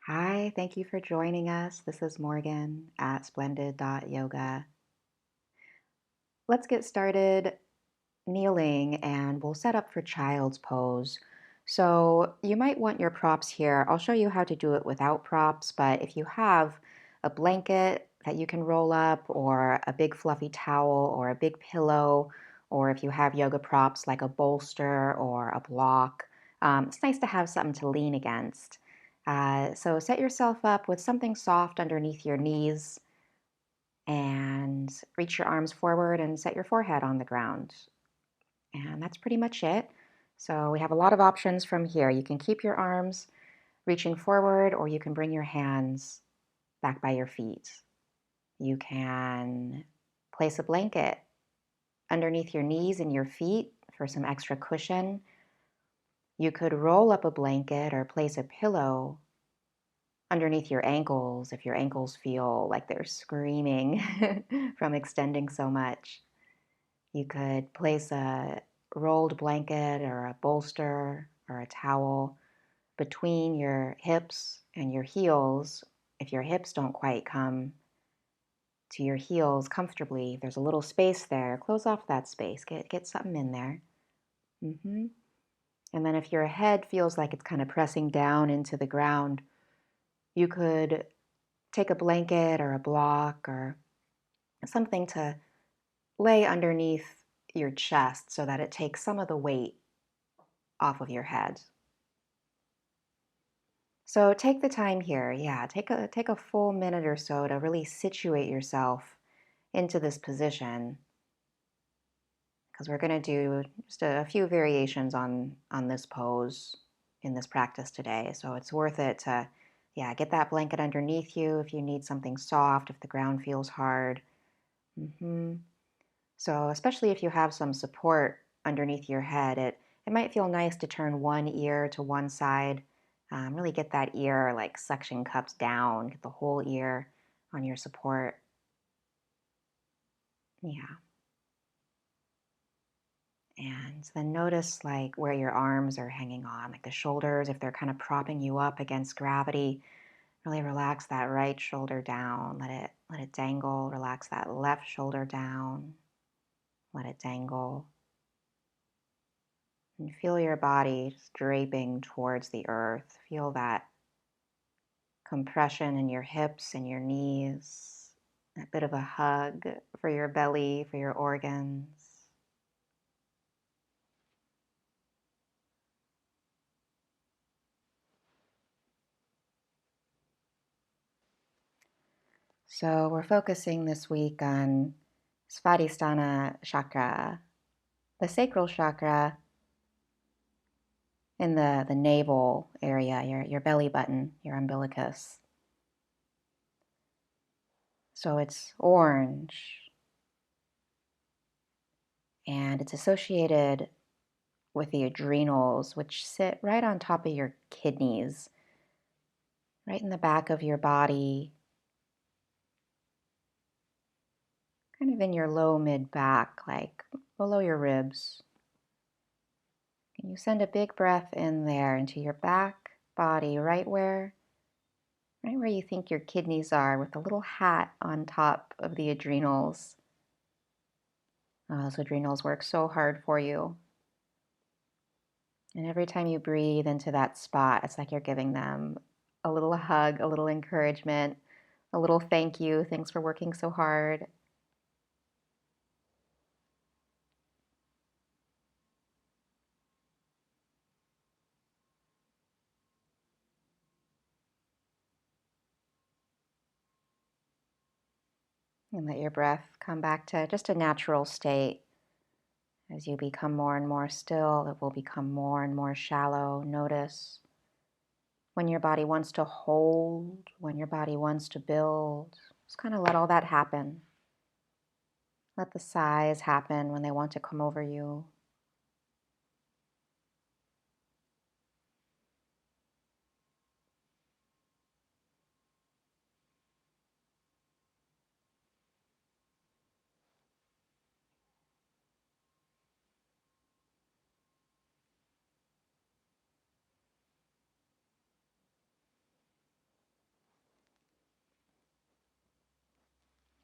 Hi, thank you for joining us. This is Morgan at splendid.yoga. Let's get started kneeling and we'll set up for child's pose. So you might want your props here. I'll show you how to do it without props, but if you have a blanket that you can roll up or a big fluffy towel or a big pillow, or if you have yoga props like a bolster or a block, it's nice to have something to lean against. So set yourself up with something soft underneath your knees and reach your arms forward and set your forehead on the ground. And that's pretty much it. So we have a lot of options from here. You can keep your arms reaching forward, or you can bring your hands back by your feet. You can place a blanket underneath your knees and your feet for some extra cushion. You could roll up a blanket or place a pillow underneath your ankles if your ankles feel like they're screaming from extending so much. You could place a rolled blanket or a bolster or a towel between your hips and your heels. If your hips don't quite come to your heels comfortably, there's a little space there. Close off that space. Get something in there. Mm-hmm. And then if your head feels like it's kind of pressing down into the ground, you could take a blanket or a block or something to lay underneath your chest so that it takes some of the weight off of your head. So take the time here. Yeah, take a full minute or so to really situate yourself into this position because we're going to do just a few variations on this pose in this practice today. So it's worth it to get that blanket underneath you if you need something soft, if the ground feels hard. Mm-hmm. So especially if you have some support underneath your head, it might feel nice to turn one ear to one side. Really get that ear like suction cupped down, get the whole ear on your support. Yeah. And then notice like where your arms are hanging on, like the shoulders, if they're kind of propping you up against gravity. Really relax that right shoulder down. Let it dangle. Relax that left shoulder down. Let it dangle. And feel your body just draping towards the earth. Feel that compression in your hips and your knees. A bit of a hug for your belly, for your organs. So we're focusing this week on Svadisthana chakra, the sacral chakra in the navel area, your belly button, your umbilicus. So it's orange and it's associated with the adrenals, which sit right on top of your kidneys, right in the back of your body, kind of in your low mid back, like below your ribs. And you send a big breath in there into your back body, right where you think your kidneys are, with a little hat on top of the adrenals. Oh, those adrenals work so hard for you. And every time you breathe into that spot, it's like you're giving them a little hug, a little encouragement, a little thank you. Thanks for working so hard. And let your breath come back to just a natural state. As you become more and more still, it will become more and more shallow. Notice when your body wants to hold, when your body wants to build. Just kind of let all that happen. Let the sighs happen when they want to come over you.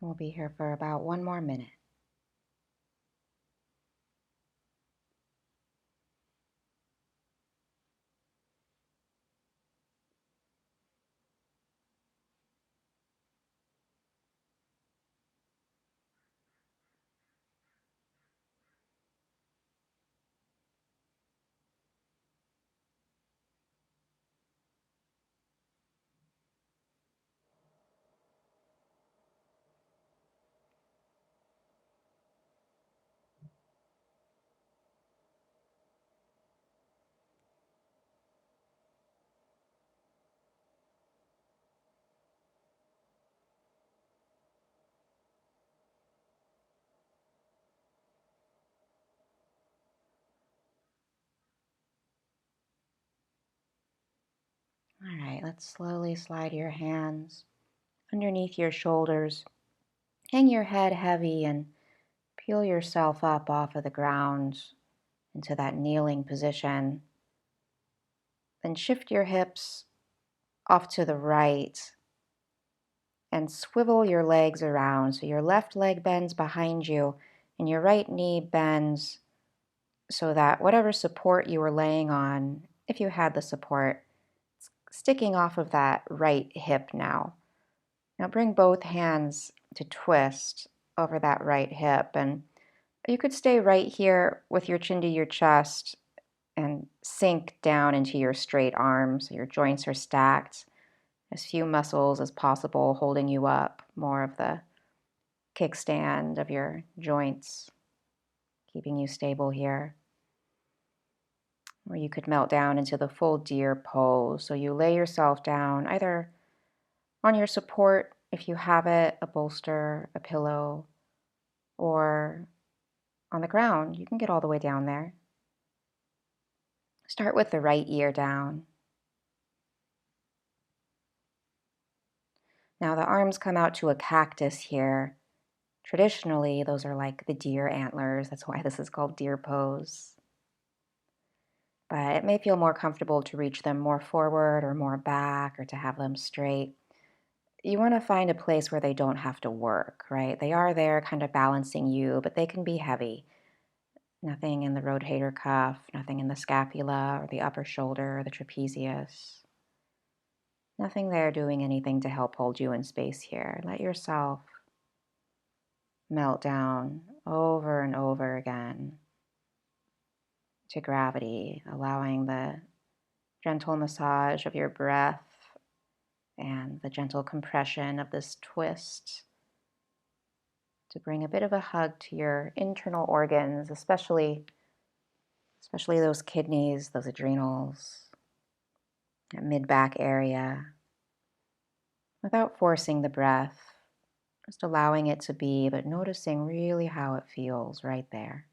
We'll be here for about 1 more minute. All right, let's slowly slide your hands underneath your shoulders. Hang your head heavy and peel yourself up off of the ground into that kneeling position. Then shift your hips off to the right and swivel your legs around. So your left leg bends behind you and your right knee bends so that whatever support you were laying on, if you had the support, it's sticking off of that right hip now. Now bring both hands to twist over that right hip, and you could stay right here with your chin to your chest and sink down into your straight arms. So your joints are stacked, as few muscles as possible holding you up, more of the kickstand of your joints, keeping you stable here. Or you could melt down into the full deer pose. So you lay yourself down either on your support, if you have it, a bolster, a pillow, or on the ground. You can get all the way down there. Start with the right ear down. Now the arms come out to a cactus here. Traditionally, those are like the deer antlers. That's why this is called deer pose. But it may feel more comfortable to reach them more forward or more back or to have them straight. You want to find a place where they don't have to work, right? They are there kind of balancing you, but they can be heavy. Nothing in the rotator cuff, nothing in the scapula or the upper shoulder or the trapezius. Nothing there doing anything to help hold you in space here. Let yourself melt down over and over again to gravity, allowing the gentle massage of your breath and the gentle compression of this twist to bring a bit of a hug to your internal organs, especially those kidneys, those adrenals, that mid-back area, without forcing the breath, just allowing it to be, but noticing really how it feels right there.